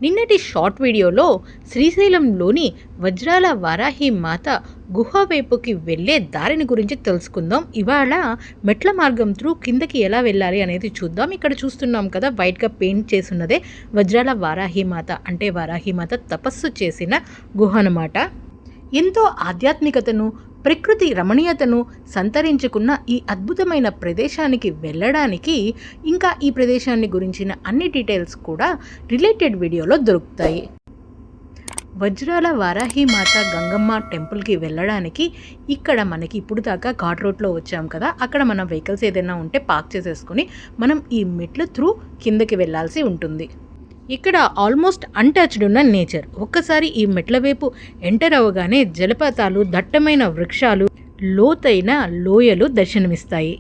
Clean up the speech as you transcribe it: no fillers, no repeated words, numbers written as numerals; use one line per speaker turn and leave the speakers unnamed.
నిన్నటి షార్ట్ వీడియోలో శ్రీశైలంలోని వజ్రాల వారాహి మాత గుహ వైపుకి వెళ్ళే దారిని గురించి తెలుసుకుందాం. ఇవాళ మెట్ల మార్గం త్రూ కిందకి ఎలా వెళ్ళాలి అనేది చూద్దాం. ఇక్కడ చూస్తున్నాం కదా, వైట్గా పెయింట్ చేసున్నదే వజ్రాల వారాహి మాత, అంటే వారాహి మాత తపస్సు చేసిన గుహ అన్నమాట. ఎంతో ఆధ్యాత్మికతను, ప్రకృతి రమణీయతను సంతరించుకున్న ఈ అద్భుతమైన ప్రదేశానికి వెళ్ళడానికి, ఇంకా ఈ ప్రదేశాన్ని గురించిన అన్ని డీటెయిల్స్ కూడా రిలేటెడ్ వీడియోలో దొరుకుతాయి. వజ్రాల వారాహి మాత గంగమ్మ టెంపుల్కి వెళ్ళడానికి ఇక్కడ మనకి ఇప్పుడు దాకా ఘాట్ రోడ్లో వచ్చాం కదా, అక్కడ మన వెహికల్స్ ఏదైనా ఉంటే పార్క్ చేసేసుకుని మనం ఈ మెట్ల త్రూ కిందకి వెళ్ళాల్సి ఉంటుంది. ఇక్కడ ఆల్మోస్ట్ అన్టచ్డ్ ఉన్న నేచర్. ఒక్కసారి ఈ మెట్ల వైపు ఎంటర్ అవ్వగానే జలపాతాలు, దట్టమైన వృక్షాలు, లోతైన లోయలు దర్శనమిస్తాయి.